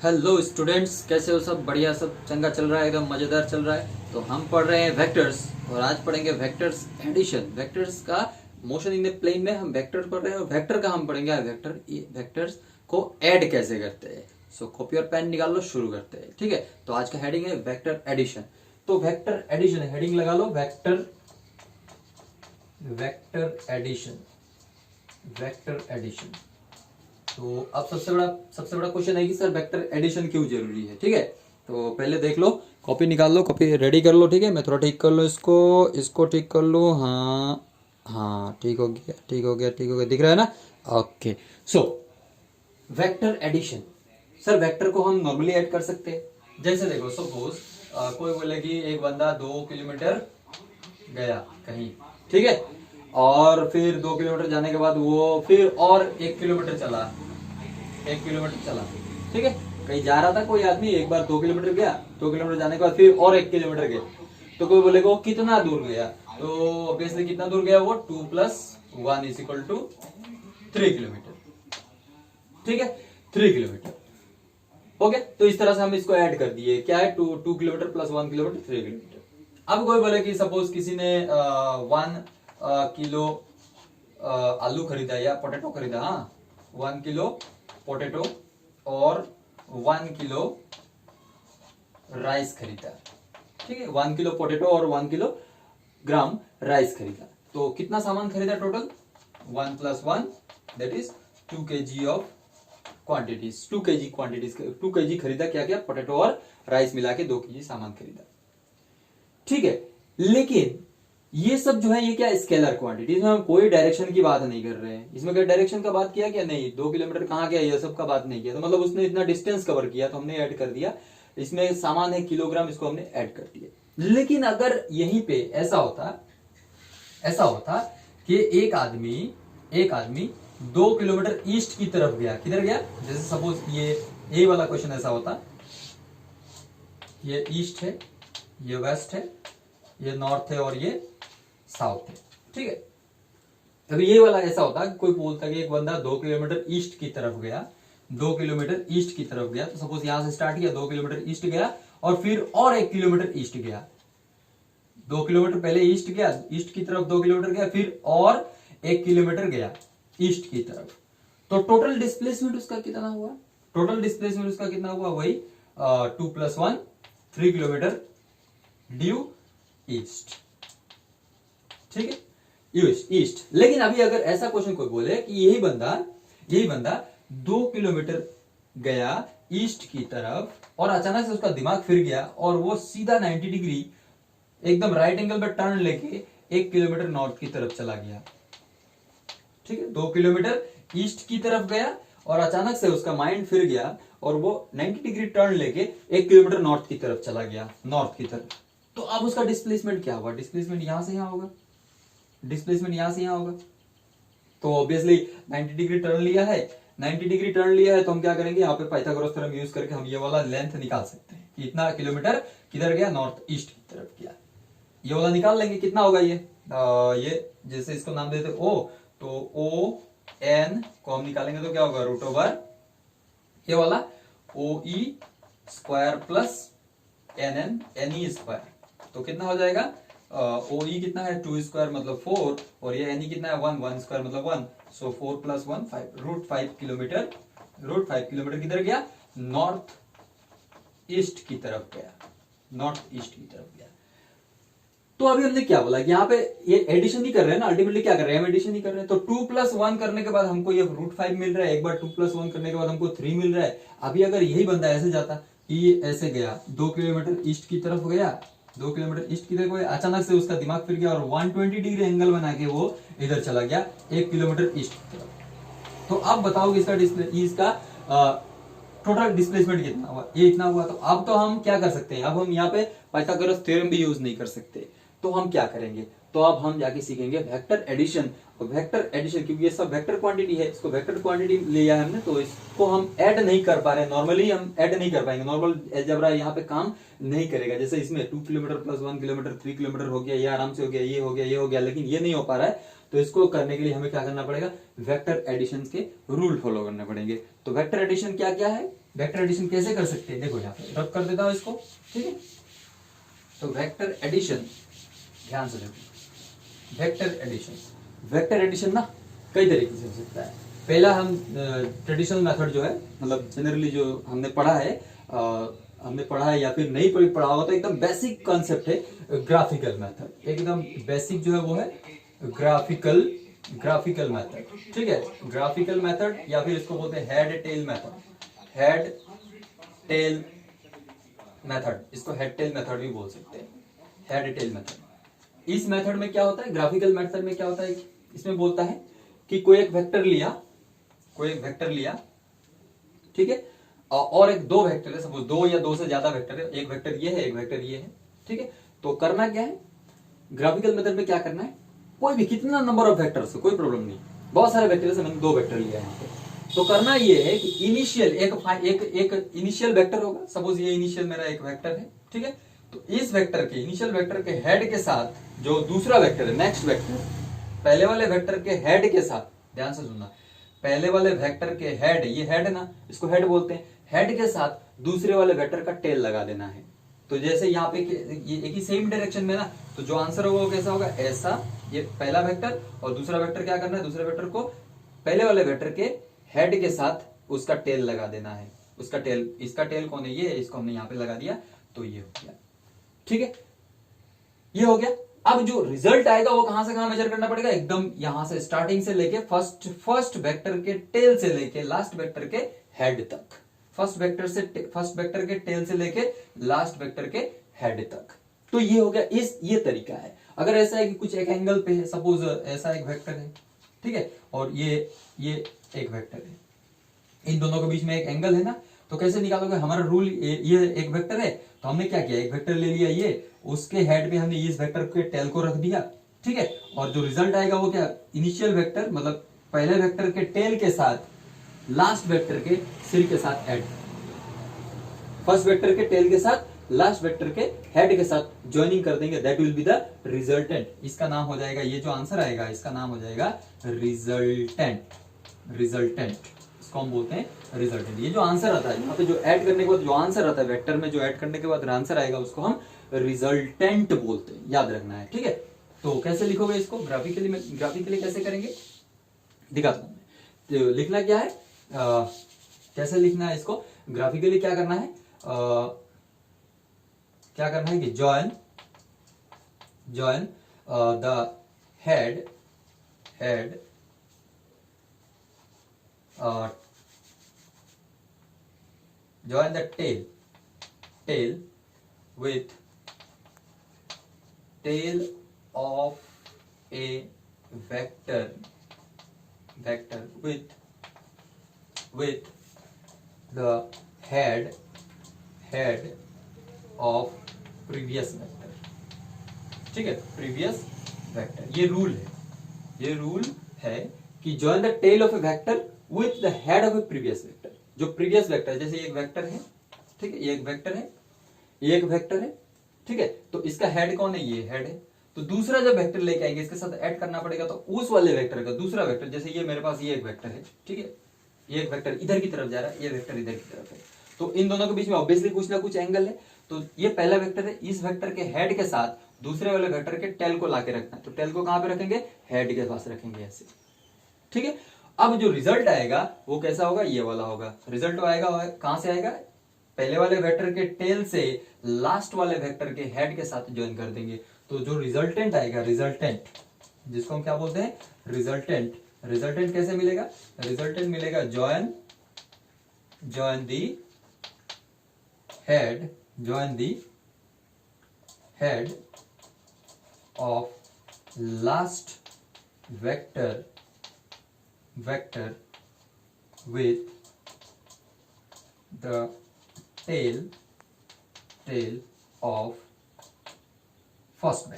Hello students, कैसे हो? सब बढ़िया, सब चंगा चल रहा है, एकदम मजेदार चल रहा है। तो हम पढ़ रहे हैं वेक्टर्स और आज पढ़ेंगे वेक्टर्स एडिशन। वेक्टर्स का मोशन इन ए प्लेन में हम वेक्टर पढ़ रहे हैं और वेक्टर का हम पढ़ेंगे वेक्टर्स को ऐड कैसे करते हैं। सो कॉपी और पेन निकाल लो, शुरू करते हैं। ठीक है, तो आज का हेडिंग है वेक्टर एडिशन। तो वेक्टर एडिशन हेडिंग लगा लो, vector vector addition vector addition. तो अब सबसे बड़ा क्वेश्चन है कि सर वेक्टर एडिशन क्यों जरूरी है। ठीक है, तो पहले देख लो, कॉपी निकाल लो, कॉपी रेडी कर लो। ठीक है, मैं थोड़ा ठीक कर लूँ इसको, इसको ठीक कर लूँ। हाँ हाँ, ठीक हो गया, ठीक हो गया, ठीक हो गया, दिख रहा है ना? Okay. So vector addition, sir vector को हम नॉर्मली ऐड कर सकते हैं। जैसे देखो, सपोज कोई बोले कि एक बंदा 2 किलोमीटर गया कहीं, ठीक है, और फिर 2 किलोमीटर जाने के बाद वो फिर और 1 किलोमीटर चला, 1 किलोमीटर चला। ठीक है, कहीं जा रहा था कोई आदमी, एक बार 2 किलोमीटर गया, 2 किलोमीटर जाने के बाद फिर और 1 किलोमीटर गया। तो कोई बोलेगा वो कितना दूर गया, तो ऑब्वियसली कितना दूर गया वो 2+1=3 किलोमीटर। ठीक है, 3 किलोमीटर हो गया। तो इस तरह से हम इसको ऐड कर दिए, क्या है, 2 किलोमीटर प्लस 1 किलोमीटर, 3 किलोमीटर। अब कोई बोले कि सपोज किसी ने 1 किलो आलू खरीदा या पोटैटो खरीदा। हाँ, 1 किलो पोटैटो और 1 किलो राइस खरीदा। ठीक है, 1 किलो पोटैटो और 1 किलो राइस खरीदा। तो कितना सामान खरीदा total? 1+1 that is 2 kg of quantities, 2 kg खरीदा। क्या क्या? पोटैटो और राइस मिला के 2 kg सामान खरीदा। ठीक है, लेकिन ये सब जो है ये क्या स्केलर क्वांटिटी, इसमें हम कोई डायरेक्शन की बात नहीं कर रहे हैं। इसमें क्या डायरेक्शन का बात किया क्या? नहीं। 2 किलोमीटर कहाँ गया, ये सब का बात नहीं किया। तो मतलब उसने इतना डिस्टेंस कवर किया तो हमने ऐड कर दिया। इसमें सामान है किलोग्राम, इसको हमने ऐड कर दिया। लेकिन अगर यहीं पे ऐसा होता कि एक आदमी 2 किलोमीटर ईस्ट की तरफ गया। किधर गया? जैसे सपोज ये वाला क्वेश्चन ऐसा होता, ये ईस्ट है, ये वेस्ट है, ये नॉर्थ है और ये साउथ है। ठीक है, अभी ये वाला ऐसा होता कि कोई बोलता कि एक बंदा 2 किलोमीटर ईस्ट की तरफ गया, 2 किलोमीटर ईस्ट की तरफ गया। तो सपोज यहां से स्टार्ट किया, 2 किलोमीटर ईस्ट गया और फिर और 1 किलोमीटर ईस्ट गया। 2 किलोमीटर पहले ईस्ट गया, ईस्ट की तरफ 2 किलोमीटर गया, फिर और 1 किलोमीटर गया ईस्ट की तरफ। तो टोटल डिस्प्लेसमेंट उसका कितना हुआ? टोटल डिस्प्लेसमेंट उसका कितना हुआ? वही 2+1 3 किलोमीटर ड्यू ईस्ट। ठीक है, ईस्ट। लेकिन अभी अगर ऐसा क्वेश्चन कोई बोले कि यही बंदा 2 किलोमीटर गया ईस्ट की तरफ और अचानक से उसका दिमाग फिर गया और वो सीधा 90 डिग्री एकदम राइट एंगल पर टर्न लेके 1 किलोमीटर नॉर्थ की तरफ चला गया। ठीक है, 2 किलोमीटर ईस्ट की तरफ गया और अचानक से उसका माइंड फिर गया और वो 90 डिग्री टर्न लेके 1 किलोमीटर नॉर्थ की तरफ चला गया, नॉर्थ की तरफ। तो अब उसका डिस्प्लेसमेंट क्या होगा? डिस्प्लेसमेंट यहां से यहां होगा, डिस्प्लेसमेंट यहां से यहां होगा। तो ऑब्वियसली 90 डिग्री टर्न लिया है, 90 डिग्री टर्न लिया है तो हम क्या करेंगे, यहाँ पे पाइथागोरस थ्योरम यूज करके हम ये वाला लेंथ निकाल सकते हैं कि इतना किलोमीटर किधर गया, नॉर्थ ईस्ट की तरफ गया। ये वाला निकाल लेंगे, कितना होगा ये जैसे इसको नाम देते ओ, तो ओ एन को हम निकालेंगे तो क्या होगा, √ओवर ये वाला O E square plus N N N E square. तो कितना हो जाएगा, ओ ई कितना है 2 स्क्वायर मतलब 4 और ये एन ई कितना है 1 स्क्वायर मतलब 1। सो 4+1 5 √5 किलोमीटर। √5 किलोमीटर किधर गया? नॉर्थ ईस्ट की तरफ गया, नॉर्थ ईस्ट की तरफ गया। तो अभी हमने क्या बोला कि यहाँ पे ये एडिशन ही कर रहे हैं ना, अल्टीमेटली क्या कर रहे हैं, हम एडिशन ही कर रहे हैं। तो 2+1 करने के बाद हमको ये √5 मिल रहा है, एक बार 2+1 करने के बाद हमको 3 मिल रहा है। अभी अगर यही बंदा ऐसे जाता कि ये ऐसे गया, 2 किलोमीटर ईस्ट की तरफ गया, 2 किलोमीटर ईस्ट की तरफ गया, अचानक से उसका दिमाग फिर गया और 120 डिग्री एंगल बना के वो इधर चला गया 1 किलोमीटर ईस्ट की तरफ। तो अब बताओ इसका टोटल डिस्प्लेसमेंट कितना हुआ? ये इतना हुआ। तो अब तो हम क्या कर सकते हैं, अब हम यहाँ पे पाइथागोरस थ्योरम भी यूज नहीं कर सकते। तो हम क्या करेंगे, तो अब हम जाके सीखेंगे वेक्टर एडिशन। और वेक्टर एडिशन क्योंकि ये सब वेक्टर क्वांटिटी है, इसको वेक्टर क्वांटिटी लिया है हमने, तो इसको हम ऐड नहीं कर पा रहे हैं। नॉर्मली हम ऐड नहीं कर पाएंगे, नॉर्मल अलजेब्रा यहाँ पे काम नहीं करेगा। जैसे इसमें 2 किलोमीटर प्लस 1 किलोमीटर 3 किलोमीटर हो गया, ये आराम से हो गया, ये हो गया, ये हो गया, लेकिन ये नहीं हो पा रहा है। तो इसको करने के लिए हमें क्या करना पड़ेगा, वेक्टर एडिशन के रूल फॉलो करने पड़ेंगे। तो वेक्टर एडिशन क्या क्या है? वेक्टर एडिशन कैसे कर सकते हैं, देखो यहाँ पे रब कर देता हूं इसको, ठीक है। तो वेक्टर एडिशन, ध्यान से देखो, वेक्टर एडिशन ना कई तरीके से हो सकता है। पहला हम ट्रेडिशनल मेथड जो है, मतलब जनरली जो हमने पढ़ा है या फिर नहीं पढ़ा होगा, तो एकदम बेसिक कॉन्सेप्ट है ग्राफिकल मेथड। एकदम बेसिक जो है वो है ग्राफिकल मेथड, ठीक है। ग्राफिकल मेथड या फिर इसको बोलते हैं हेड टेल मेथड, इसको हेड टेल मेथड भी बोल सकते हैं, हेड टेल मेथड। इस मेथड में क्या होता है, ग्राफिकल मेथड में क्या होता है, इसमें बोलता है कि कोई एक वेक्टर लिया, ठीक है, और एक दो वेक्टर है, सपोज दो या दो से ज्यादा वेक्टर है, एक वेक्टर ये है, एक वेक्टर ये है, ठीक है। तो करना क्या है, ग्राफिकल मेथड में क्या करना है, कोई भी कितना नंबर ऑफ वेक्टर्स कोई प्रॉब्लम नहीं, बहुत सारे वेक्टर है, मैंने दो वेक्टर लिया है यहाँ पे। तो करना ये है कि इनिशियल एक इनिशियल वेक्टर होगा, सपोज ये इनिशियल मेरा एक वेक्टर है, ठीक है। तो इस वेक्टर के इनिशियल वेक्टर के हेड के साथ जो दूसरा वेक्टर है, नेक्स्ट वेक्टर, पहले वाले वेक्टर के हेड के साथ, ध्यान से सुनना, पहले वाले वेक्टर के हेड, ये हेड है ना, इसको हेड बोलते हैं, हेड के साथ दूसरे वाले वेक्टर का टेल लगा देना है। तो जैसे यहाँ पे ये एक ही सेम डायरेक्शन में ना, तो जो आंसर होगा वो कैसा होगा, ऐसा, ये पहला वेक्टर और दूसरा वेक्टर क्या करना है, दूसरे वेक्टर को पहले वाले वेक्टर के हेड के साथ उसका टेल लगा देना है। उसका टेल, इसका टेल कौन है, ये, इसको हमने यहाँ पे लगा दिया, तो ये हो गया, ठीक है, ये हो गया। अब जो रिजल्ट आएगा वो कहां से कहां मेजर करना पड़ेगा, एकदम यहां से स्टार्टिंग से लेके फर्स्ट वेक्टर के टेल से लेके लास्ट वेक्टर के हेड तक, फर्स्ट वेक्टर के टेल से लेके लास्ट वेक्टर के हेड तक। तो ये हो गया, ये तरीका है। अगर ऐसा है कि कुछ एक एंगल पे है, सपोज ऐसा एक वेक्टर है, ठीक है, और ये एक वेक्टर है, इन दोनों के बीच में एक एंगल है ना, तो कैसे निकालोगे, हमारा रूल, ये एक वेक्टर है, तो हमने क्या किया, एक वेक्टर ले लिया, ये उसके हेड पे हमने इस वेक्टर के टेल को रख दिया, ठीक है। और जो रिजल्ट आएगा वो क्या, इनिशियल वेक्टर मतलब पहले वेक्टर के टेल के साथ लास्ट वेक्टर के सिर के साथ ऐड, फर्स्ट वेक्टर के टेल के साथ लास्ट वेक्टर के हेड के साथ ज्वाइनिंग कर देंगे, that will be the resultant. इसका नाम हो जाएगा, ये जो आंसर आएगा इसका नाम हो जाएगा रिजल्टेंट, इसको हम बोलते हैं रिजल्टेंट। ये जो आंसर आता है यहाँ पे, जो ऐड करने के बाद जो आंसर आता है वेक्टर में, जो ऐड करने के बाद आंसर आएगा उसको हम रिजल्टेंट बोलते हैं, याद रखना है, ठीक है। तो कैसे लिखोगे इसको, ग्राफिकली कैसे करेंगे, दिखाता हूं मैं। तो लिखना क्या है, कैसे लिखना है इसको ग्राफिकली, क्या करना है, कि join the head join the tail with tail of a vector with the head of previous vector, ठीक है, previous vector। ये रूल है कि join the tail of a vector with the head of a previous vector। जो previous vector है, जैसे एक vector है, ठीक है, ये एक वेक्टर है, ठीक है, तो इसका हेड कौन है, ये हेड है। तो दूसरा जब वेक्टर लेके आएंगे इसके साथ ऐड करना पड़ेगा, तो उस वाले वेक्टर का दूसरा वेक्टर, जैसे ये मेरे पास ये एक वेक्टर है, ठीक है, ये एक वेक्टर इधर की तरफ जा रहा है, ये वेक्टर इधर की तरफ है, तो इन दोनों के बीच में ऑब्वियसली कुछ ना कुछ एंगल है। तो ये पहला वेक्टर है, इस वेक्टर के हेड के साथ दूसरे वाले वेक्टर के टेल को लाके रखना है, तो टेल को कहां पे रखेंगे, हेड के पास रखेंगे, ऐसे, ठीक है। अब जो रिजल्ट आएगा वो कैसा होगा, ये वाला होगा। रिजल्ट आएगा कहां से आएगा, पहले वाले वेक्टर के टेल से लास्ट वाले वेक्टर के हेड के साथ ज्वाइन कर देंगे। तो जो रिजल्टेंट आएगा, जिसको हम क्या बोलते हैं, रिजल्टेंट कैसे मिलेगा, रिजल्टेंट मिलेगा join the head of last vector with the tail of first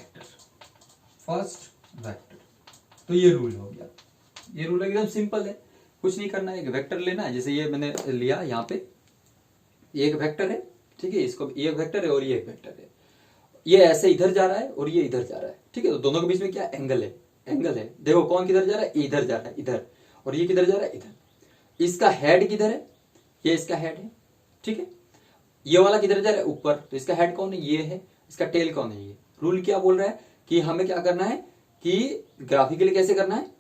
vector। तो ये रूल हो गया, ये रूल एकदम सिंपल है, कुछ नहीं करना है, एक वेक्टर लेना है, जैसे ये मैंने लिया, यहाँ पे एक वेक्टर है, ठीक है, इसको ये एक वेक्टर है और ये एक वेक्टर है, ये ऐसे इधर जा रहा है और ये इधर जा रहा है, ठीक है। तो दोनों के बीच में क्या एंगल है, देखो कौन किधर जा रहा है, इधर जा रहा है, इधर, और ये किधर जा रहा है, इधर। इसका हेड किधर है, ये इसका हेड है, ठीक है, ये वाला किधर जा रहा है, ऊपर, तो इसका हेड कौन है, ये है, इसका टेल कौन है, ये। रूल क्या बोल रहा है कि हमें क्या करना है कि ग्राफिकली कैसे करना है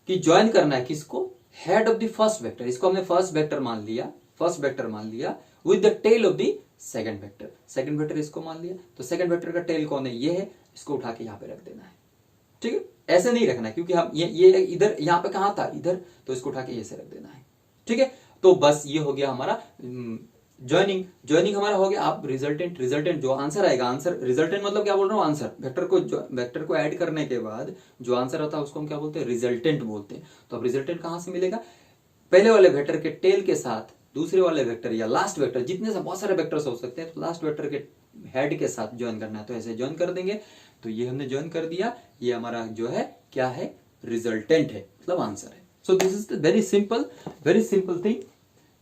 कि ज्वाइन करना है किसको, head of the first vector, इसको हमने फर्स्ट वेक्टर मान लिया with the tail of the second vector इसको मान लिया, तो सेकंड वेक्टर का टेल कौन है, ये है, इसको उठा के यहाँ पे रख देना है। ठीक है, ऐसे नहीं रखना है क्योंकि हम ये इधर यहाँ पे कहाँ था, इधर, तो इसको उठा के ऐसे रख देना है। ठीक है, तो बस ये हो गया हमारा ज्वाइनिंग हमारा हो गया। आप रिजल्टेंट जो आंसर आएगा, आंसर रिजल्टेंट मतलब क्या बोल रहा हूँ, आंसर वेक्टर को ऐड करने के बाद जो आंसर आता है उसको हम क्या बोलते हैं, रिजल्टेंट बोलते हैं। तो अब रिजल्टेंट कहां से मिलेगा, पहले वाले वेक्टर के टेल के साथ दूसरे वाले वेक्टर या लास्ट वेक्टर, जितने से बहुत सारे वेक्टर्स हो सकते हैं, तो लास्ट वेक्टर के हेड के साथ ज्वाइन करना है, तो ऐसे ज्वाइन कर देंगे। तो ये हमने ज्वाइन कर दिया, ये हमारा जो है क्या है, रिजल्टेंट है, मतलब आंसर है। So this is the very simple thing,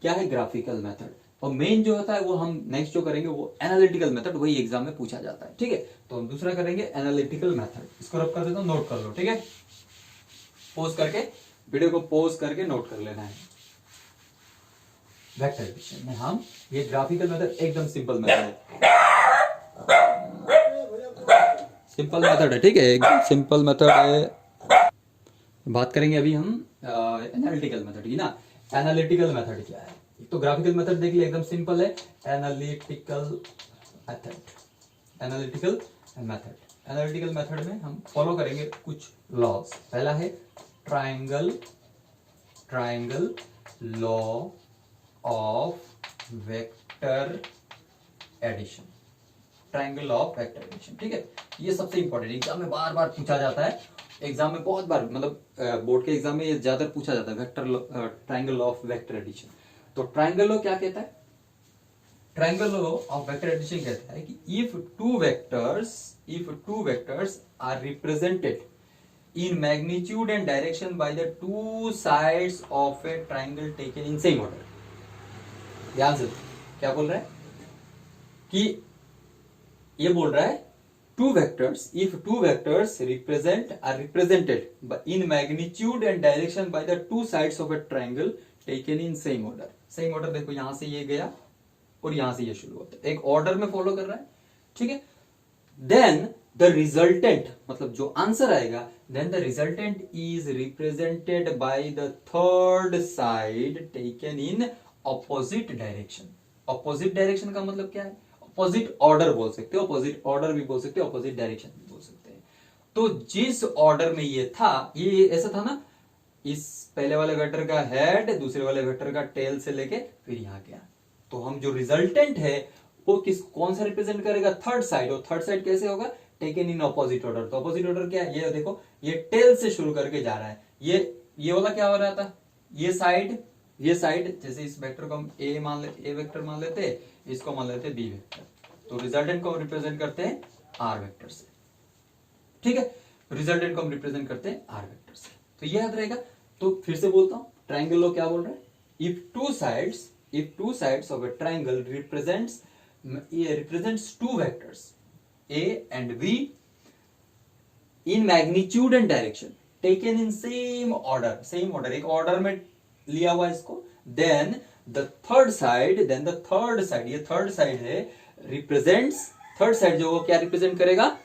क्या है, ग्राफिकल मेथड। और मेन जो होता है वो हम नेक्स्ट जो करेंगे वो एनालिटिकल मेथड, वही एग्जाम में पूछा जाता है। ठीक है, तो हम दूसरा करेंगे एनालिटिकल मेथड। इसको रब कर देता हूं, नोट कर लो। ठीक है, पोज करके, वीडियो को पोज करके नोट कर लेना है। वेक्टर एडिशन में हम ये ग्राफिकल मेथड एकदम सिंपल मेथड है, ठीक है, एकदम सिंपल मेथड है। बात करेंगे अभी हम एनालिटिकल मेथड की ना। एनालिटिकल मेथड क्या है, तो ग्राफिकल मेथड देख लिया, एकदम सिंपल है। एनालिटिकल मेथड में हम फॉलो करेंगे कुछ लॉज। पहला है triangle law of vector addition, ठीक है, ये सबसे इंपॉर्टेंट, एग्जाम में बार बार पूछा जाता है, एग्जाम में बहुत बार, मतलब बोर्ड के एग्जाम में ये ज्यादा पूछा जाता है, triangle law of vector addition. तो ट्रायंगल लॉ क्या कहता है, triangle law of vector addition कहता है कि if two vectors are represented in magnitude and direction by the two sides of a triangle taken in same order। ध्यान से, क्या बोल रहा है कि ये बोल रहा है if two vectors are represented in magnitude and direction by the two sides of a triangle taken in same order। देखो यहां से ये गया और यहां से ये शुरू होता है, एक ऑर्डर में फॉलो कर रहा है। ठीक है, देन द रिजल्टेंट, मतलब जो आंसर आएगा, then the resultant is represented by the third side taken in opposite direction. Opposite direction का मतलब क्या है, ऑपोजिट ऑर्डर बोल सकते हो, ऑपोजिट ऑर्डर भी बोल सकते हो, ऑपोजिट डायरेक्शन भी बोल सकते हैं। तो जिस ऑर्डर में ये था, ये ऐसा था ना, इस पहले वाले वेक्टर का हेड दूसरे वाले वेक्टर का टेल से लेके फिर यहां गया, तो हम जो रिजल्टेंट है वो कौन सा रिप्रेजेंट करेगा, थर्ड साइड। और थर्ड साइड कैसे होगा, टेकन इन ऑपोजिट ऑर्डर। तो ऑपोजिट ऑर्डर क्या है, ये देखो, ये टेल से शुरू करके जा रहा है, ये वाला क्या हो रहा था, ये साइड, जैसे इस वेक्टर को हम ए वेक्टर मान लेते, इसको मान लेते बी वेक्टर, तो रिजल्टेंट को हम रिप्रेजेंट करते हैं आर वेक्टर से। ठीक है, रिजल्टेंट को हम रिप्रेजेंट करते हैं आर वेक्टर से, तो ये याद रहेगा। तो फिर से बोलता हूं, ट्रायंगल लॉ क्या बोल रहा है, if two sides of a triangle represents two vectors A and B in magnitude and direction taken in same order, एक ऑर्डर में लिया हुआ इसको, then the third side, ये थर्ड साइड है, represents, थर्ड साइड जो वो क्या रिप्रेजेंट करेगा,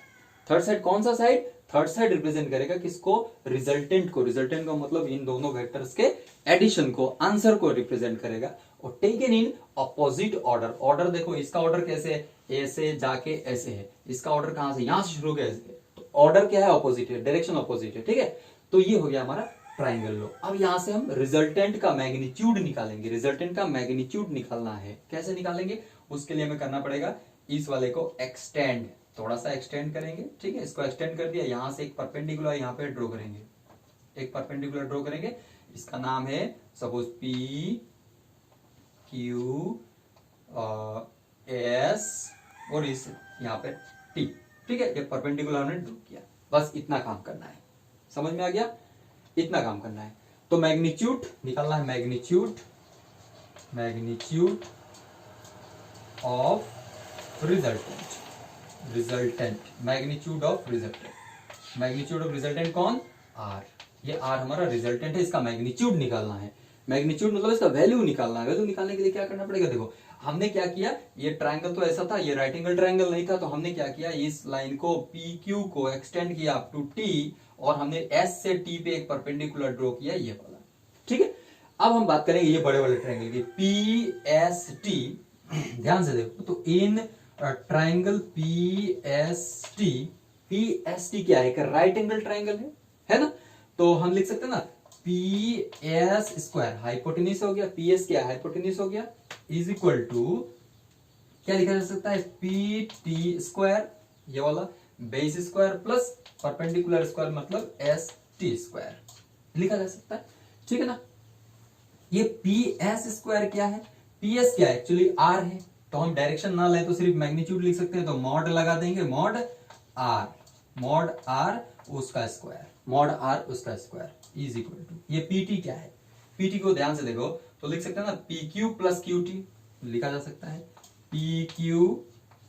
थर्ड साइड कौन सा साइड, थर्ड साइड रिप्रेजेंट करेगा किसको, रिजल्टेंट को का मतलब इन दोनों वेक्टर्स के एडिशन को, आंसर को रिप्रेजेंट करेगा। और टेकन इन ऑपोजिट ऑर्डर देखो, इसका ऑर्डर कैसे है, ऐसे जाके ऐसे है, इसका ऑर्डर कहां से, यहां से शुरू होगा ऐसे, तो ऑर्डर क्या है, ऑपोजिट है, डायरेक्शन ऑपोजिट है। ठीक है, तो ये हो गया हमारा ट्रायंगल लॉ। अब यहां से हम रिजल्टेंट का मैग्नीट्यूड निकालेंगे, रिजल्टेंट का मैग्नीट्यूड निकालना है, कैसे निकालेंगे, उसके लिए हमें करना पड़ेगा इस वाले को एक्सटेंड, थोड़ा सा एक्सटेंड करेंगे। ठीक है, इसको एक्सटेंड कर दिया, यहां से एक परपेंडिकुलर यहां पे ड्रॉ करेंगे, इसका नाम है सपोज पी क्यू एस और इस यहाँ पे टी। ठीक है, ये परपेंडिकुलर हमने ड्रॉ किया, बस इतना काम करना है, समझ में आ गया, इतना काम करना है। तो मैग्नीट्यूड निकालना है, magnitude of resultant, magnitude of resultant कौन, आर, ये आर हमारा रिजल्टेंट है, इसका मैग्नीट्यूड निकालना है। मैग्नीट्यूड मतलब इसका वैल्यू निकालना है। वैल्यू निकालने के लिए क्या करना पड़ेगा, देखो हमने क्या किया, ये ट्रायंगल तो ऐसा था, ये राइट एंगल ट्रायंगल नहीं था, तो हमने क्या किया, इस लाइन को पी क्यू को एक्सटेंड किया अप टू टी, और हमने एस से टी पे एक परपेंडिकुलर ड्रॉ किया, ये वाला। ठीक है, अब हम बात करेंगे ये बड़े वाले ट्रायंगल की, पी एस टी। ध्यान से देखो, तो in triangle P S T क्या है, एक राइट एंगल ट्रायंगल है ना, तो हम लिख सकते हैं ना पी एस स्क्वायर, हाइपोटेन्यूज हो गया, पी एस क्या हाइपोटेन्यूज हो गया, इज इक्वल टू क्या लिखा जा सकता है, पी टी स्क्वायर, ये वाला base square plus perpendicular square मतलब एस टी स्क्वायर लिखा जा सकता है। ठीक है ना, ये पी एस स्क्वायर क्या है, पी एस क्या है, एक्चुअली आर है, तो हम डायरेक्शन ना लें तो सिर्फ मैग्नीट्यूड लिख सकते हैं, तो मॉड लगा देंगे, मॉड आर उसका स्क्वायर, मॉड आर उसका स्क्वायर इज इक्वल टू, ये पीटी क्या है, पीटी को ध्यान से देखो तो लिख सकते हैं ना P Q plus Q T, लिखा जा सकता है P Q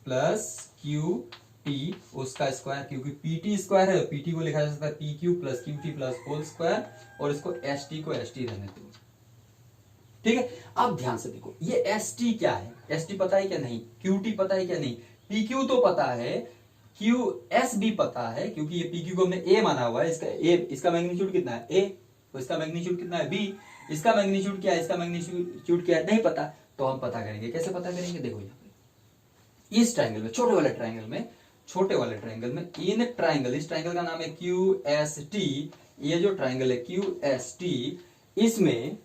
plus Q T उसका स्क्वायर, क्योंकि पीटी स्क्वायर है, पीटी को लिखा जा सकता है P Q plus Q T plus whole square, और इसको एस टी को एस टी रहने दो। ठीक है, अब ध्यान से देखो ये एस टी क्या है, एस टी पता है क्या नहीं, क्यू टी पता है क्या नहीं, पी क्यू तो पता है, क्यू एस भी पता है, क्योंकि ये पी क्यू को हमने ए माना हुआ है, इसका मैग्नीट्यूड कितना है ए, तो इसका मैग्नीट्यूड कितना है बी, इसका मैग्नीट्यूड क्या है, इसका मैग्नीट्यूड क्या है नहीं पता, तो हम पता करेंगे, कैसे पता करेंगे, देखो यहाँ पे इस ट्रायंगल में, छोटे वाले ट्रायंगल में इन ट्रायंगल, इस ट्रायंगल का नाम है क्यू एस टी, ये जो ट्रायंगल है क्यू एस टी, इसमें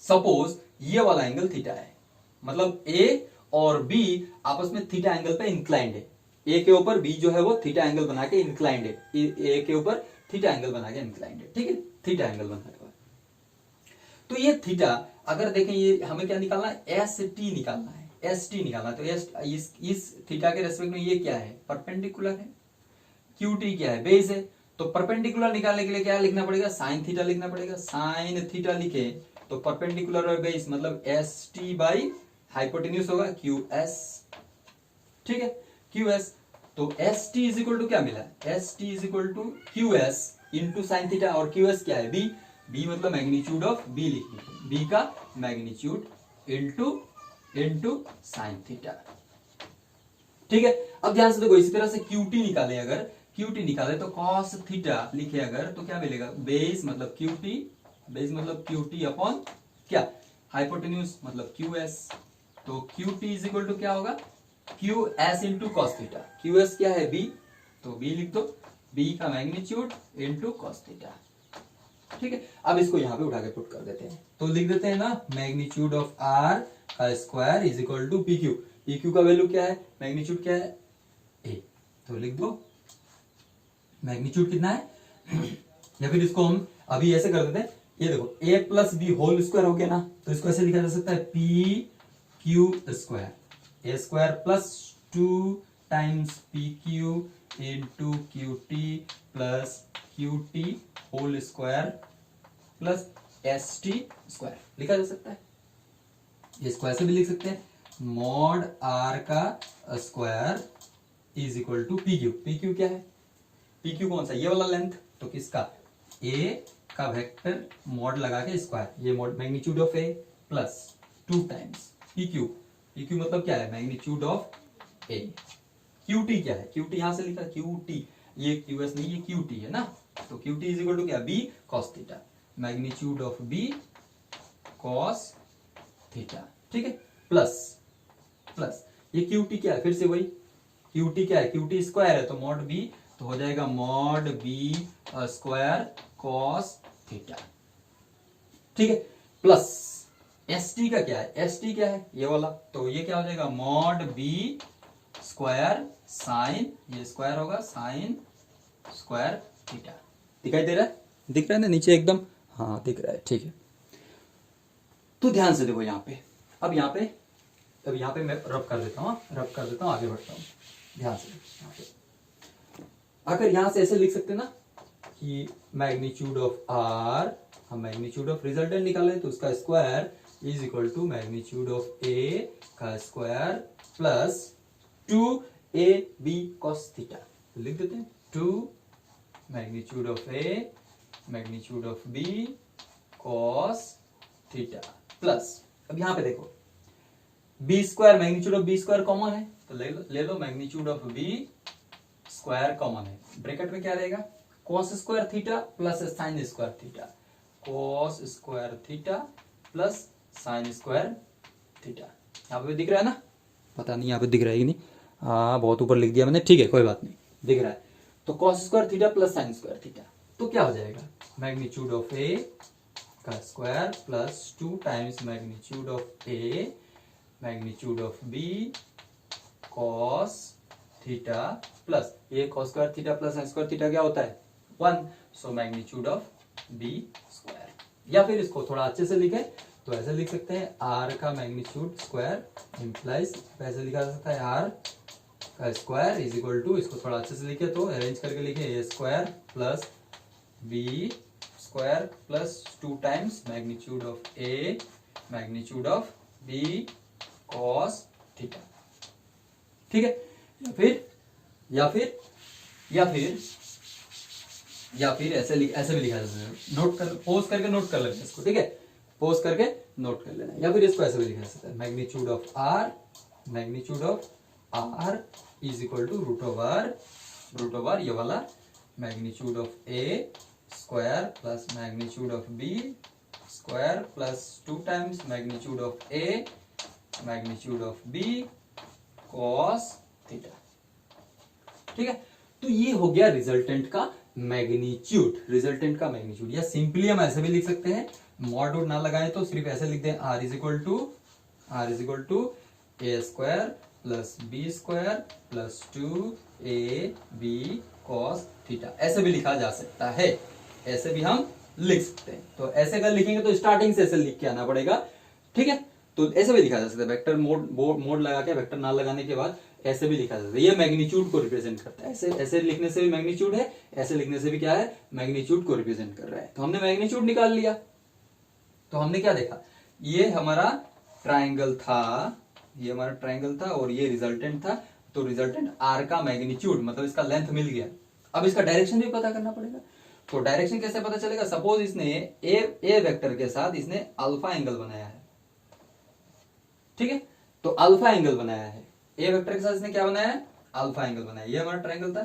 सपोज ये वाला एंगल थीटा है, मतलब ए और बी आपस में थीटा एंगल पे इंक्लाइंड है, ए के ऊपर बी जो है वो थीटा एंगल बना के इंक्लाइंड है, ए के ऊपर थीटा एंगल बना के इंक्लाइंड है। ठीक है, थीटा एंगल बना हुआ, तो ये थीटा अगर देखें, ये हमें क्या निकालना है, एस टी निकालना है, एस टी निकालना है, तो इस थीटा के रेस्पेक्ट में ये क्या है, परपेंडिकुलर है, क्यू टी क्या है, बेस है, तो परपेंडिकुलर निकालने के लिए क्या लिखना पड़ेगा, साइन थीटा लिखना पड़ेगा, साइन थीटा लिखे तो परपेंडिकुलर और बेस मतलब एस टी बाई हाइपोटेन्यूज होगा क्यू एस। ठीक है, क्यू एस, तो S T is equal to क्या मिला, S T is equal to Q S into sine theta, और क्यू एस क्या है बी, बी मतलब मैग्नीट्यूड ऑफ बी लिखिए, बी का मैग्नीट्यूड इंटू साइन थीटा। ठीक है, अब ध्यान से देखो इसी तरह से क्यूटी निकाले, अगर क्यूटी निकाले तो कॉस थीटा लिखे अगर, तो क्या मिलेगा, बेस मतलब क्यूटी, बेस मतलब क्यूटी अपॉन क्या, हाइपोटेन्यूज मतलब क्यू एस, तो क्यूटी इज इक्वल टू क्या होगा, Q S into cos theta, Q S क्या है बी, तो बी लिख दो, बी का मैग्नीट्यूड इंटू कॉस थीटा। ठीक है, अब इसको यहां पे उठा के पुट कर देते हैं, तो लिख देते हैं ना मैग्नीट्यूड ऑफ आर का square is equal to P Q, P Q का वैल्यू क्या है, मैग्नीट्यूड क्या है ए, तो लिख दो मैग्नीट्यूड कितना है या फिर इसको हम अभी ऐसे कर देते हैं, ये देखो ए प्लस बी होल स्क्वायर हो गया ना, तो इसको ऐसे लिखा जा सकता है P Q square, A square plus 2 times P Q into Q T plus Q T whole square plus S T square लिखा जा सकता है, ये स्क्वायर से भी लिख सकते हैं, मॉड आर का square is equal to P Q, P Q क्या है, पी क्यू कौन सा, ये वाला लेंथ, तो किसका, ए का वेक्टर मॉड लगा के स्क्वायर, ये mod magnitude of A plus 2 times P Q, P Q मतलब क्या है, magnitude of A, Q T क्या है, क्यू टी यहां से लिखा क्यू टी, ये क्यू एस नहीं, ये क्यू टी है ना, तो Q T is equal to क्या, B cos theta, magnitude of B cos theta. ठीक है, प्लस ये क्यू टी क्या है, फिर से वही क्यू टी क्या है, क्यू टी स्क्वायर है, तो मॉड बी, तो हो जाएगा mod B square cos theta. ठीक है, प्लस एस टी का क्या है, एस टी क्या है ये वाला, तो ये क्या हो जाएगा मॉड बी स्क्वायर साइन, ये स्क्वायर होगा साइन स्क्वायर थीटा, दिखाई दे रहा है, दिख रहा है ना नीचे एकदम, हाँ दिख रहा है। ठीक है, तो ध्यान से देखो यहाँ पे, अब यहाँ पे मैं रब कर देता हूँ, आगे बढ़ता हूँ, ध्यान से यहाँ पे, अगर यहां से ऐसे लिख सकते ना कि मैग्नीट्यूड ऑफ आर, हम मैग्नीट्यूड ऑफ रिजल्टेंट निकालें तो उसका square is equal to magnitude of A का square plus 2ab cos theta, लिख देते हैं 2 magnitude of A magnitude of B cos theta plus, अब यहां पे देखो B square, magnitude of B square common है तो ले लो magnitude of B square common है, ब्रैकेट में क्या रहेगा cos square theta plus sine square theta, cos square theta plus sine square theta. यहाँ पे दिख रहा है ना, पता नहीं यहाँ पे दिख रहा है कि नहीं, हाँ बहुत ऊपर लिख दिया मैंने, ठीक है कोई बात नहीं, दिख रहा है। तो cos square theta plus sine square theta, तो क्या हो जाएगा मैग्नीट्यूड ऑफ ए का square plus 2 times magnitude of A magnitude of B cos theta plus ये cos square theta plus sine square theta क्या होता है 1, so magnitude of B square. या फिर इसको थोड़ा अच्छे से लिखे तो ऐसे लिख सकते हैं आर का मैग्नीट्यूड स्क्वायर इंप्लाइज, ऐसे लिखा जा सकता है आर का स्क्वायर इज इक्वल टू, इसको थोड़ा अच्छे से लिखे तो अरेंज करके लिखे A square plus B square plus 2 times magnitude of A magnitude of B cos theta, ठीक है। या फिर ऐसे भी लिखा जा सकता है, नोट कर पोज करके नोट कर लेना इसको, ठीक है पोज करके नोट कर लेना, या फिर इसको ऐसे भी लिखा जा सकता है magnitude of R is equal to root over ये वाला magnitude of A square plus magnitude of B square plus 2 times magnitude of A magnitude of B cos theta, ठीक है। तो ये हो गया रिजल्टेंट का मैग्नीट्यूड, या सिंपली हम ऐसे भी लिख सकते हैं, मॉड ना लगाए तो सिर्फ ऐसे लिख दें R is equal to A square plus B square plus 2ab cos theta, ऐसे भी लिखा जा सकता है, ऐसे भी हम लिख सकते हैं। तो ऐसे अगर लिखेंगे तो स्टार्टिंग से ऐसे लिख के आना पड़ेगा, ठीक है। तो ऐसे भी लिखा जा सकता है, वेक्टर मोड लगा के वेक्टर ना लगाने के बाद ऐसे भी लिखा जा सकता है, ये मैग्नीट्यूड को रिप्रेजेंट करता है, ऐसे लिखने से भी मैग्नीट्यूड है, ऐसे लिखने से भी क्या है मैग्नीट्यूड को रिप्रेजेंट कर रहा है। तो हमने मैग्नीट्यूड निकाल लिया, तो हमने क्या देखा ये हमारा ट्राइंगल था और ये रिजल्टेंट था, तो रिजल्टेंट आर का मैग्नीट्यूड मतलब इसका लेंथ मिल गया। अब इसका डायरेक्शन भी पता करना पड़ेगा, तो डायरेक्शन कैसे पता चलेगा, सपोज इसने ए वेक्टर के साथ इसने अल्फा एंगल बनाया है, ठीक है। तो अल्फा एंगल बनाया है, ए वेक्टर के साथ इसने क्या बनाया है अल्फा एंगल बनाया, ये हमारा ट्राइंगल था,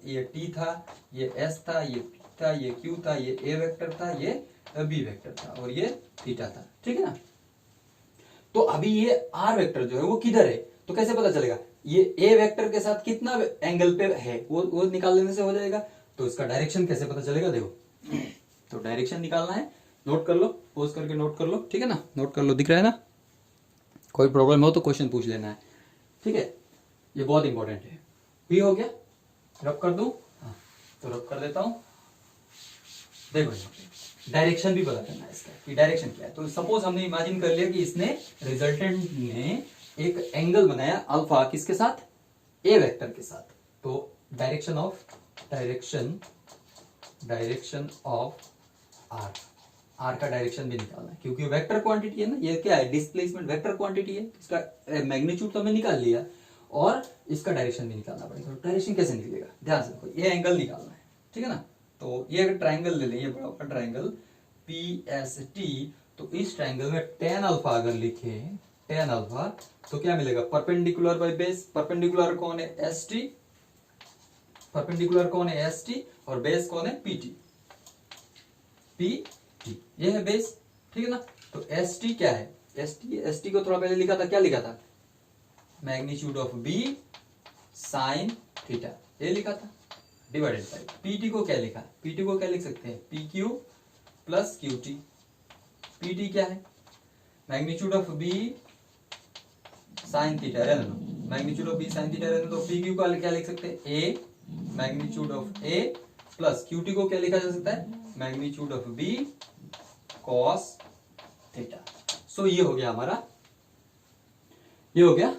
ये टी था, ये एस था, ये पी था, ये क्यू था, ये ए वेक्टर था, ये बी वेक्टर था और ये थीटा था, ठीक है ना। तो अभी ये आर वेक्टर जो है वो किधर है, तो कैसे पता चलेगा ये ए वेक्टर के साथ कितना एंगल पे है, वो निकाल लेने से हो जाएगा। तो इसका डायरेक्शन कैसे पता चलेगा, देखो तो डायरेक्शन निकालना है, नोट कर लो, पोज करके नोट कर लो, ठीक है ना, नोट कर लो, दिख रहा है ना, कोई प्रॉब्लम हो तो क्वेश्चन पूछ लेना है, ठीक है, ये बहुत इंपॉर्टेंट है। भी हो गया, रब कर दूं, हाँ तो रब कर देता हूं, देखो डायरेक्शन भी पता करना है इसका कि डायरेक्शन क्या है। तो सपोज हमने इमेजिन कर लिया कि इसने रिजल्टेंट ने एक एंगल बनाया अल्फा किसके साथ, ए वेक्टर के साथ, तो डायरेक्शन ऑफ आर का डायरेक्शन भी निकालना है, क्योंकि वेक्टर क्वांटिटी है ना, ये क्या है डिस्प्लेसमेंट वेक्टर क्वांटिटी है, इसका मैग्नीट्यूड तो हमें निकाल लिया और इसका डायरेक्शन भी निकालना पड़ेगा। तो डायरेक्शन कैसे निकलेगा, ध्यान से देखो, ये एंगल निकालना है, ठीक है ना। तो ये अगर ट्राइंगल ले लें, ये बड़ा ट्राइंगल PST, तो इस ट्राइंगल में tan अल्फा अगर लिखे tan अल्फा तो क्या मिलेगा, परपेंडिकुलर बाय बेस, परपेंडिकुलर कौन है ST, परपेंडिकुलर कौन है ST और बेस कौन है PT, ये है बेस, ठीक है ना। तो ST क्या है, ST को थोड़ा पहले लिखा था, क्या लिखा था magnitude of B sine theta, ये लिखा था, डिवाइडेड बाय PT को क्या लिखा, PT को क्या लिख सकते हैं PQ प्लस QT, PT क्या है magnitude of B sine theta, रहने दो magnitude of B sine theta रहने दो, PQ को क्या लिख सकते हैं A magnitude of A plus QT को क्या लिखा जा सकता है magnitude of B cos theta. So ये हो गया हमारा, ये हो गया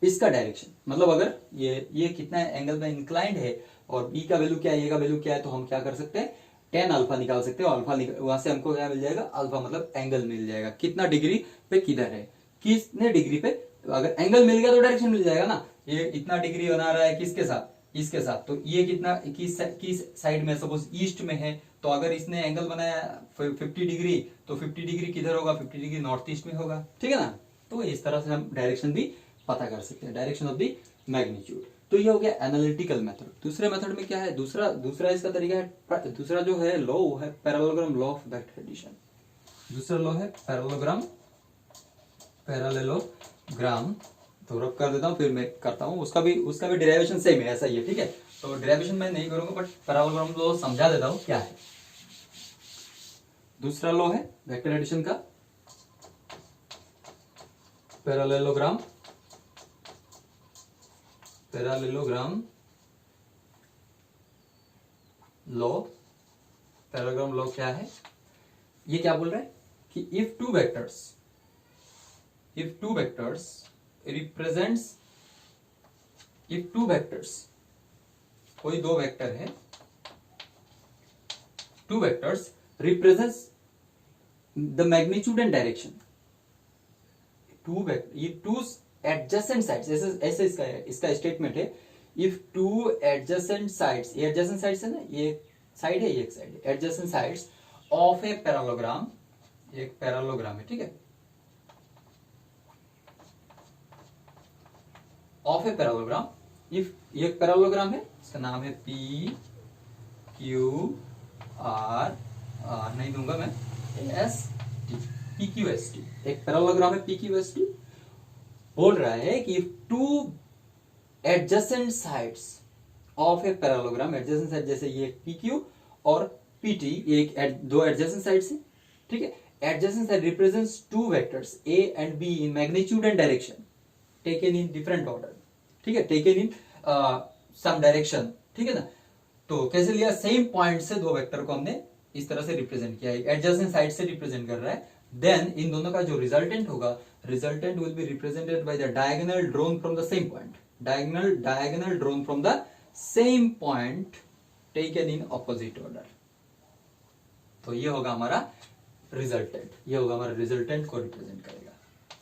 इसका डायरेक्शन, मतलब अगर ये कितना एंगल में इंक्लाइंड है और B का वैल्यू क्या है, A का वैल्यू क्या है, तो हम क्या कर सकते हैं tan अल्फा निकाल सकते हैं, अल्फा वहां से हमको क्या मिल जाएगा अल्फा मतलब एंगल मिल जाएगा, कितना डिग्री पे किधर है, कितने डिग्री पे, अगर एंगल मिल गया तो डायरेक्शन मिल जाएगा ना, ये इतना डिग्री बना रहा है किसके साथ, इसके साथ, तो ये कितना किस साइड में, सपोज ईस्ट में है, तो अगर इसने एंगल बनाया 50 डिग्री, तो 50 डिग्री किधर होगा, 50 डिग्री नॉर्थ ईस्ट में होगा, ठीक है ना। तो इस तरह से हम डायरेक्शन भी पता कर सकते हैं, डायरेक्शन ऑफ द मैग्नीट्यूड। तो ये हो गया एनालिटिकल मेथड। दूसरे मेथड में क्या है, दूसरा इसका तरीका है, दूसरा जो है लॉ वो है parallelogram, law of vector addition. दूसरा लॉ है पैरेललोग्राम, तो रब कर देता हूँ, फिर मैं करता हूँ, उसका भी डेरिवेशन सेम है, ऐसा ही है, ठीक है। तो डेरिवेशन मैं नहीं करूंगा, बट पैरेललोग्राम लॉ समझा देता हूँ क्या है। दूसरा लॉ है वेक्टर एडिशन का, पैरेललोग्राम लॉ। पैरेललोग्राम लॉ क्या है, ये क्या बोल रहा है कि इफ टू वेक्टर्स कोई दो वेक्टर है, two vectors represents the magnitude and direction, ये टू एडजेसेंट साइड्स, ऐसे इसका स्टेटमेंट है, इफ टू एडजेसेंट साइड्स, ये एडजेसेंट साइड्स है ना, ये साइड है, ये एक साइड है, adjacent sides of a parallelogram, एक पैरेललोग्राम है, ठीक है, ऑफ ए पैरेललोग्राम, इफ ये पैरेललोग्राम है, इसका नाम है पी क्यू आर, नहीं दूंगा मैं, S T, P Q S T, एक पैरेललोग्राम है पी क्यू एस टी। बोल रहा है कि two adjacent sides of a parallelogram, adjacent side जैसे ये पी क्यू और पी टी, ये दो एडजेसेंट साइड्स हैं, ठीक है। Adjacent side represents two vectors A and be in magnitude and direction taken in different order, ठीक है, टेकन इन सम डायरेक्शन, ठीक है ना। तो कैसे लिया, सेम पॉइंट से दो वेक्टर को हमने इस तरह से रिप्रेजेंट किया है, एडजेसेंट साइड से रिप्रेजेंट कर रहा है। देन इन दोनों का जो रिजल्टेंट होगा, resultant will be represented by the diagonal drawn from the same point, diagonal drawn from the same point taken in opposite order. तो ये होगा हमारा रिजल्टेंट, ये होगा हमारा रिजल्टेंट को रिप्रेजेंट करेगा,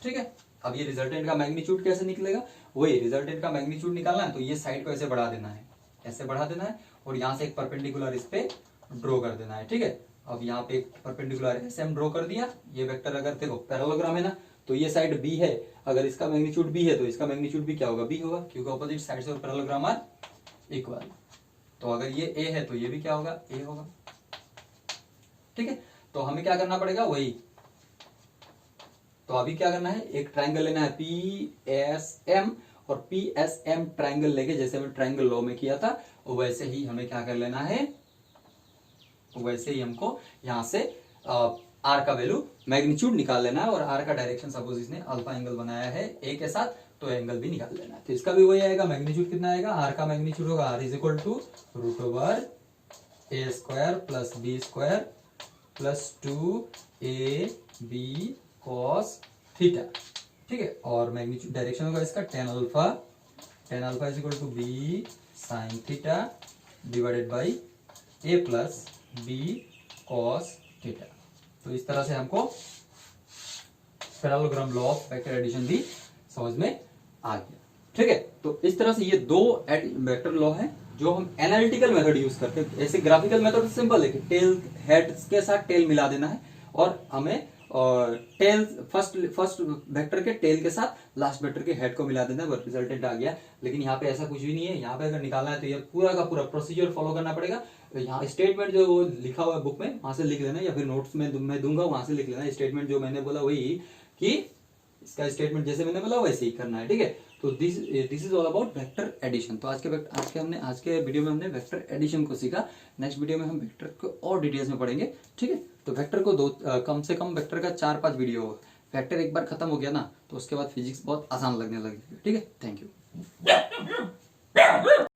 ठीक है। अब ये रिजल्टेंट का मैग्नीट्यूड कैसे निकलेगा, वही रिजल्टेंट का मैग्नीट्यूड निकालना है, तो ये साइड को ऐसे बढ़ा देना है, ऐसे बढ़ा देना है, और यहां से एक परपेंडिकुलर इस पे ड्रॉ कर देना है, ठीक है। अब यहाँ पे एक परपेंडिकुलर ऐसे हम ड्रॉ कर दिया, ये वेक्टर अगर देखो पैरेललोग्राम है ना, तो ये साइड बी है, अगर इसका मैग्नीट्यूड बी है तो इसका मैग्नीट्यूड भी क्या होगा, बी होगा, क्योंकि opposite sides of parallelogram are equal. तो अगर ये ए है तो ये भी क्या होगा, ए होगा, ठीक है। तो हमें क्या करना पड़ेगा, वही, तो अभी क्या करना है, एक ट्राइंगल लेना है पी एस एम, और पी एस एम ट्राइंगल लेके, जैसे हमने ट्राइंगल लॉ में किया था, वैसे ही हमें क्या कर लेना है, वैसे ही हमको यहां से आर का वैल्यू मैग्नीट्यूड निकाल लेना है, और आर का डायरेक्शन सपोज इसने अल्फा एंगल बनाया है ए के साथ, तो एंगल भी निकाल लेना है। तो इसका भी वही आएगा, मैग्नीट्यूड कितना आएगा, आर का मैग्नीट्यूड होगा R is equal to root over A square plus B square plus 2 AB cos theta, ठीक है। और मैग्नीट्यूड डायरेक्शन होगा इसका tan alpha is equal to B sine theta divided by A plus B cos theta. तो इस तरह से हमको parallelogram law of vector addition भी समझ में आ गया, ठीक है। तो इस तरह से ये दो वेक्टर लॉ है जो हम एनालिटिकल मेथड यूज करते हैं। ऐसे ग्राफिकल मेथड सिंपल है कि टेल हेड के साथ टेल मिला देना है, और हमें टेल फर्स्ट वेक्टर के टेल के साथ लास्ट वेक्टर के हेड को मिला देना है, रिजल्टेंट आ गया। लेकिन यहाँ पे ऐसा कुछ भी नहीं है, यहाँ पे अगर निकालना है तो ये पूरा का पूरा प्रोसीजर फॉलो करना पड़ेगा। यहाँ स्टेटमेंट जो वो लिखा हुआ है बुक में, वहां से लिख लेना, या फिर नोट्स में मैं दूंगा वहां से लिख लेना। स्टेटमेंट जो मैंने बोला वही कि इसका स्टेटमेंट जैसे मैंने बोला वैसे ही करना है, ठीक है। तो this is all about vector addition. तो आज के वीडियो में हमने वेक्टर एडिशन को सीखा। नेक्स्ट वीडियो में हम वेक्टर को और डिटेल्स में पढ़ेंगे, ठीक है। तो वेक्टर को कम से कम वेक्टर का 4-5 वीडियो होगा। वेक्टर एक बार खत्म हो गया ना, तो उसके बाद फिजिक्स बहुत आसान लगने लगेगी, ठीक है। Thank you.